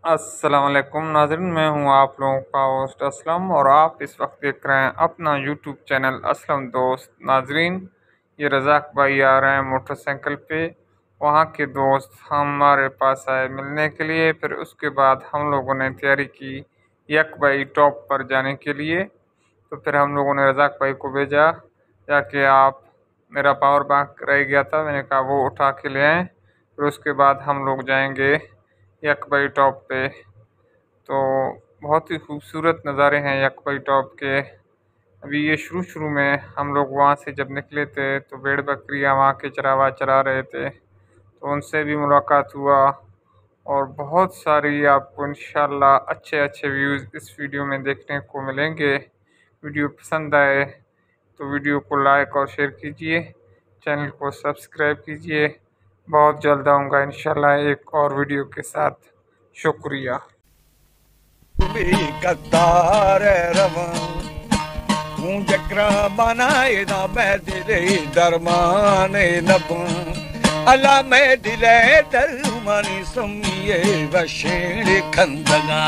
अस्सलामुअलैकुम नाज़रीन, मैं हूं आप लोगों का होस्ट असलम और आप इस वक्त देख रहे हैं अपना यूट्यूब चैनल असलम दोस्त। नाज़रीन, ये रज़ाक भाई आ रहे हैं मोटरसाइकिल पे। वहां के दोस्त हमारे पास आए मिलने के लिए। फिर उसके बाद हम लोगों ने तैयारी की यक भाई टॉप पर जाने के लिए। तो फिर हम लोगों ने रज़ाक भाई को भेजा जाके आप, मेरा पावर बैंक रह गया था, मैंने कहा वो उठा के ले आएँ। फिर उसके बाद हम लोग जाएंगे यकबई टॉप पे। तो बहुत ही खूबसूरत नज़ारे हैं यकबई टॉप के। अभी ये शुरू शुरू में हम लोग वहाँ से जब निकले थे तो भेड़ बकरियाँ वहाँ के चरावा चरा रहे थे, तो उनसे भी मुलाकात हुआ। और बहुत सारी आपको इंशाल्लाह अच्छे अच्छे व्यूज़ इस वीडियो में देखने को मिलेंगे। वीडियो पसंद आए तो वीडियो को लाइक और शेयर कीजिए, चैनल को सब्सक्राइब कीजिए। बहुत जल्द आऊँगा इंशाल्लाह एक और वीडियो के साथ। शुक्रिया। कतार रवां जकरा बनाए ना मैं दिले दरमाने नबं अला मैं दिले दरमानी समिए वशेड़ खंदगा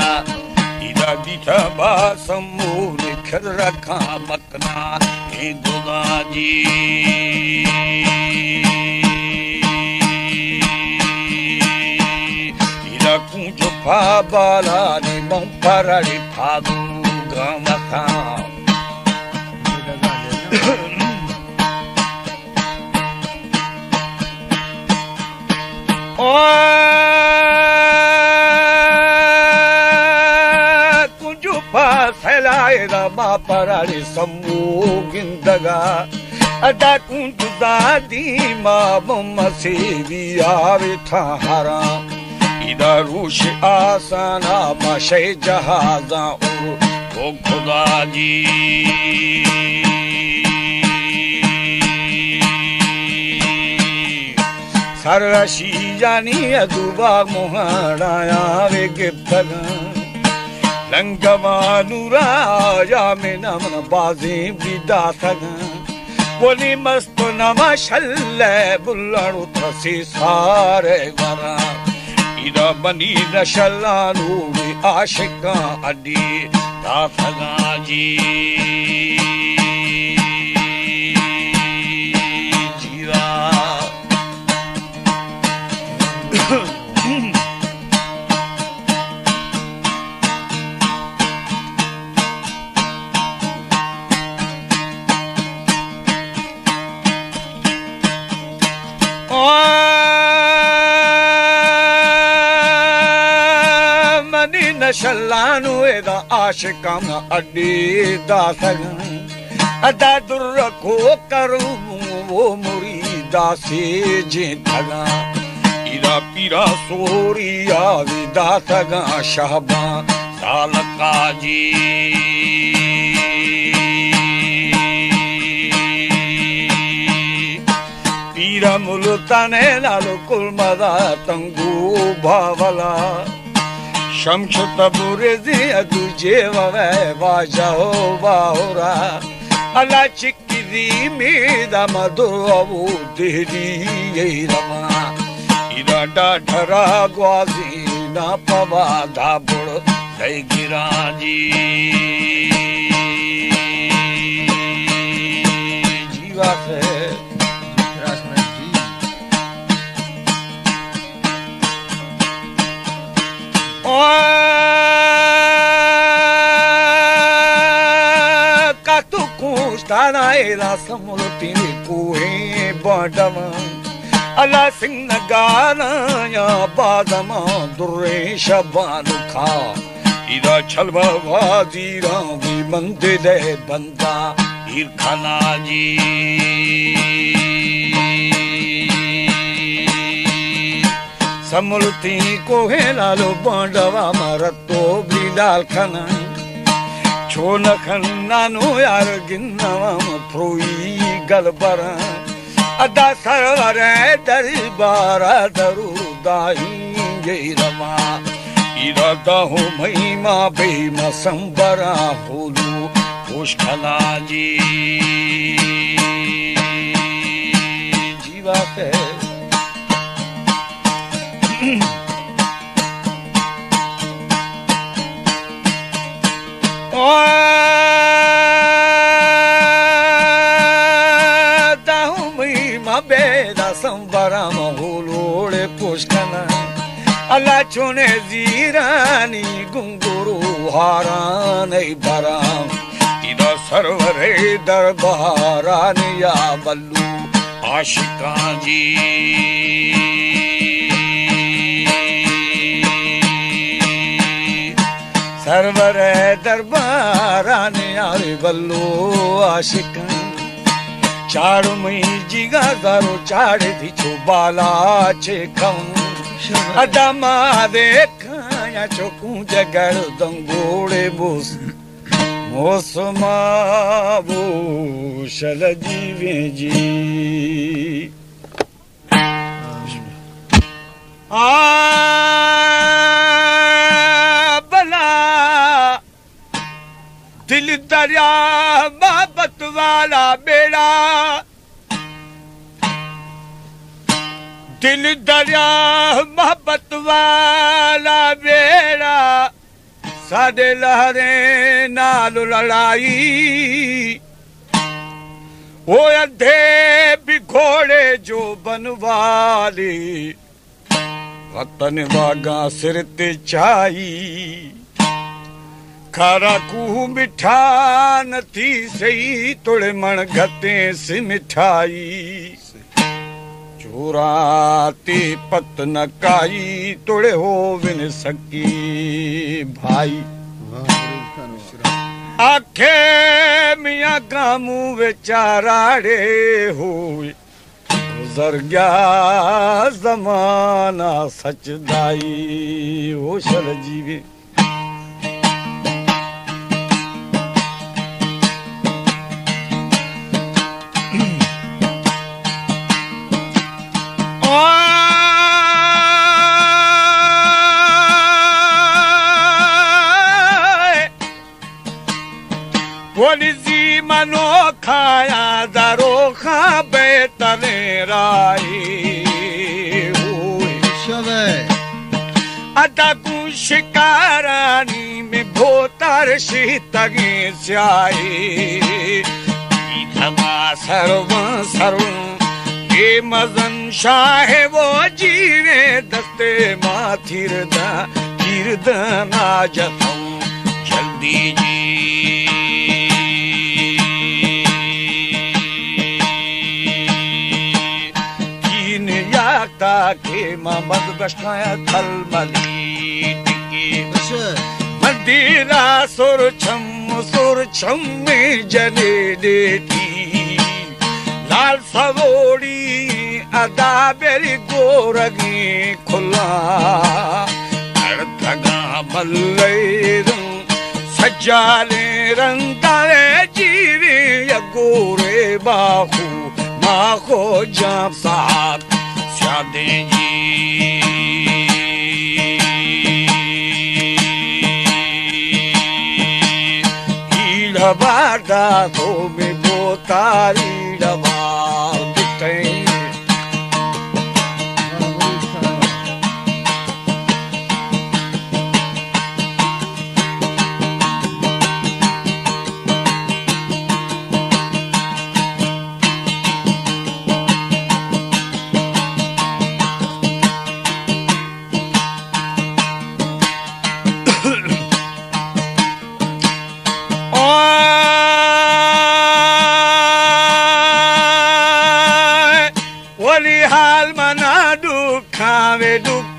इदा दिठा बा समूर खर रखा मकना हे दुला जी Kunjo pa bala ni mong para ni padu gamata. Kunjo pa selai da ma para ni samu gindaga. Ada kunjo dadi ma mamasi biare thahara. इदा रूश आसाना माशे जहाजा ओ खुदा जी सरशी जानी अदुबा मुहाराया वे गिफ्तग लंगवा नूरा या में नमन बाजी बिदा थग बोली मस्त नमा शल्ले बुल्लड़ू थसी सारे वरा इदा बनी नशलानू आशिका अडी ताफगा जी जीवा नशलानू एदा आशिकां अड्डी दासग अदा दुर को करूं वो मुरीदा से जे थगा इदा पीरा सोरिया विदा थगा शाहबा सालका जी पीरा मुल्ताने लालो कुलमदा तंगू भावला शमश तबुरेजी तुझे ववे वाजाओ बाहुरा अला चिक्की मीदा मधुअबू देरी ये रमा इरा डाठरा ग्वाजी ना पवा दाबुड़ दई गिरा जी जीवा से Katu kustana ela samulti kuhe badama ala sinagana ya badama durre shabanu kha ida chalwa wazira vi mandile banda irkhana ji समृति को है लालो बांडवा मरतो बिलाल खना छोन खन्नानो यार गिन्नवा फ्रोई गलबरा अदा सरवर दरबारा दरुदाही ये रमा इरादा हो महिमा बेमा संबरा होलू होशखला जी जीवा पे चुने जीरानी गुंगुरु हाराने बराम इदा सरवरे दरबारानी या बल्लू आशिका जी सरवरे दरबारानी या बल्लू आशिका चारू मई जिगा दारो चाड़े थी बाला चेखम अदमा देखा चोकू जगड़ दंगोड़े बोस मौसमा भूषल जीवे जी बला दिल दरिया मोहब्बत वाला बेड़ा दिल दरिया मोहब्बत वाला बेड़ा साडे लहरे नाल लड़ाई वो अंधे भी घोड़े जो बनवाली वतन वागा सिर ते चाई खारा कू मिठा नथी सही तोड़े मण घते से मिठाई चोराती पत न काई तोड़े हो विन सकी भाई आखे मियाँ गामू बेचाराड़े हुए गुजर गया जमाना सचदाई हो शल जीवे जी मनो खाया दरो खा बेतने राई अदा कु शिकारानी में भोतर शीतगे स्याई धमा सर्व सर्व ये मजन शाह वो जीवे दस्ते माथिरदा किरदना जतों जल्दी जी के मोहम्मद बशकाया थल मली टिकी मंदिरा सुर छम में जने देती लाल सवोड़ी अदा बेरी गोरगी खुला अर्थगा मल्ले सजाले रंगारे जीवे या गोरे बाहू माखो जाम साथ दे जी ईड़वाड़ा तो में बोतारी डबार दिखे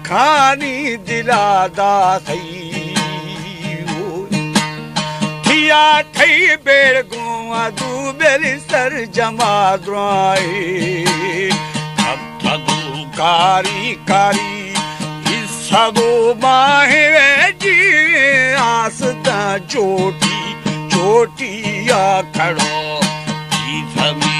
दुखानी दिलादा थई थिया थई बेड़ गुआ दू बेरी सर जमा द्राई अब थदू कारी कारी हिस्सा दो माहे जी आसता चोटी चोटिया खड़ो की थमी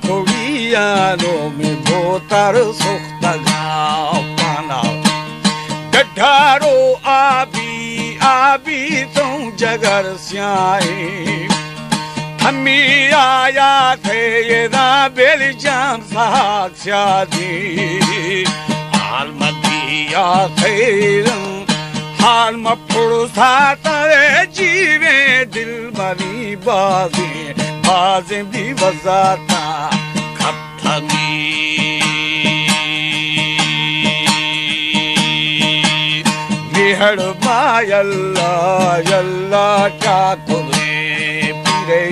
खोड़ियानो में बोतर सुख्तगा पाना गड्ढारो आबी तुम जगर स्याए हमी आया थे ये ना बेली जाम साथ स्यादी हाल मदिया थे हाल मपुड़ साथ जीवे दिल मरी बाजी फाज़े भी वज़ाता खपथगी मेहर मायल्ला यल्ला ठाकुरे पीरे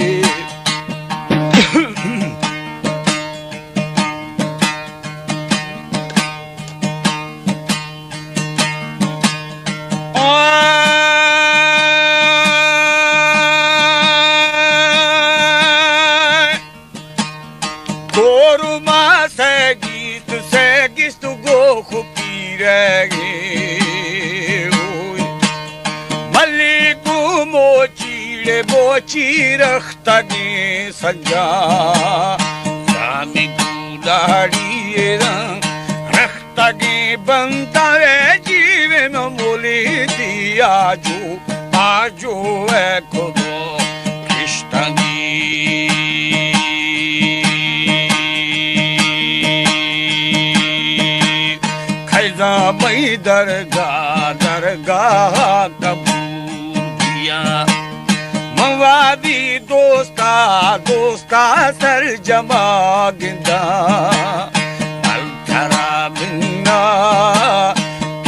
मोची रख्तगी सजा सामी गुलाड़ी रख्तगी बंदावे जीवे में मोली दिया जो आजो है खुदो किश्तगी खैजा मई दरगाह कबूल दिया मवादी दोस्ता सर जमा गिंदा अलथरा बिन्ना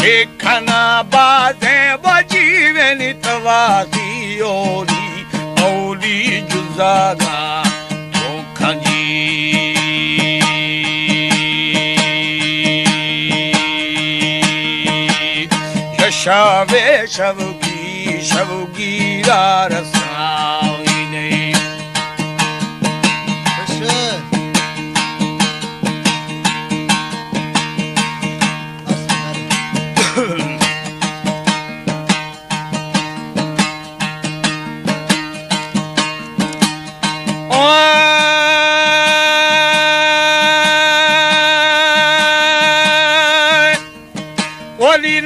देखना बाज़े वजीवे नितवादी ओली जुज़ादा तो खजी यशावे शवगी रसा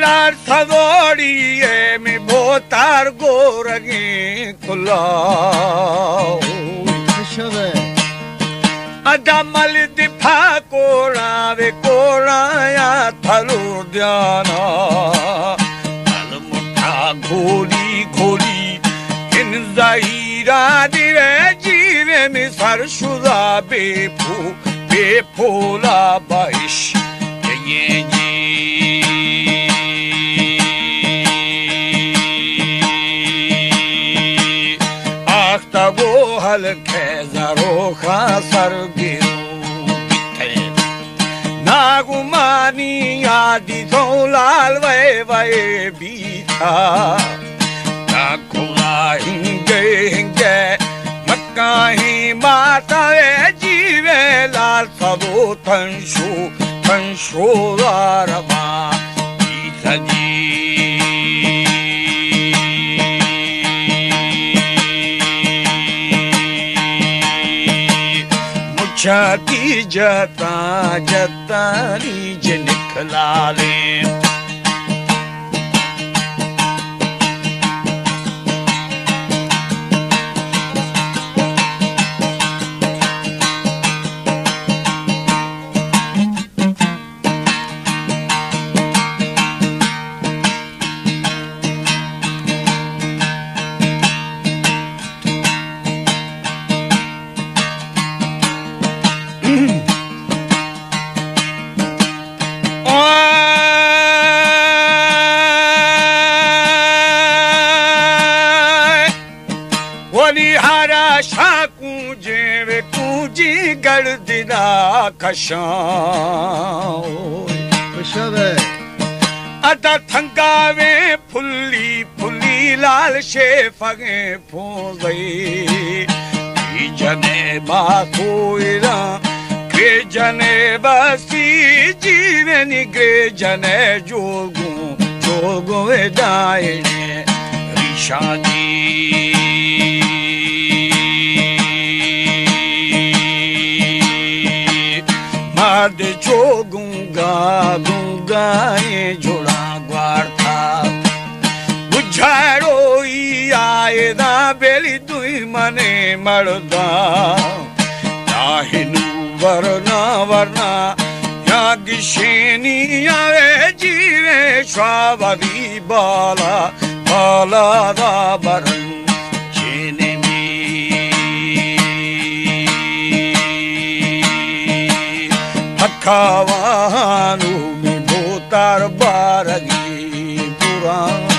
लाल सदोड़ी में बोतार गोरगी खुला अदमल दिफा कोराया थलो ध्याना थल मुठा घोली इन ज़हीरा दिवे जीवे में सरशुदा बेफोला बाइश ये जी वो हल्के जरो खासर गिरो नागुमानी आदि तो लाल वे बीता नाकुला हिंगे मक्का ही माता वे जीवे लाल सबो तंशो रवा बीता जी छाती जतानी निकला ले गर्दिना कशावे अदा थंगावे फुल्ली लाल शेफगे फूंदई जने बातोइरा ग्रे जने बसी जीवे निग्रे जने जोगो दायने रिशादी माद जो गूंगा ये जोड़ा ग्वार था बुझारो आए ना बेली दुई मने मरदा नाहिनु वरना या गिशेनी आवे जीवे स्वावदी बाला दा बरन चेने में Kawanu mi botar baragi puran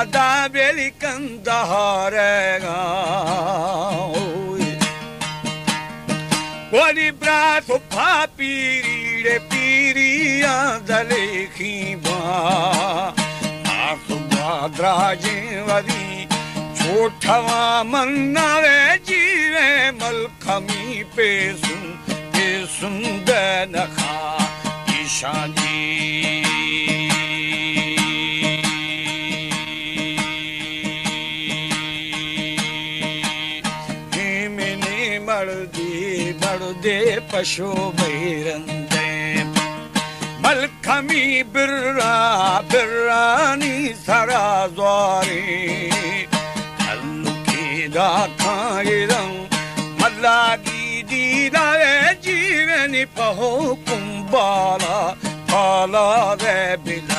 Ada belikan daharega Wadi braço papiri de piria da lekhiba Asu badraje wadi chothawa mannave jive malkhami pesun dana kha ishani de pasho bairande malkami birrani sarazwari alluki da kairan malagi dida jiveni paho kumbala pala ve bila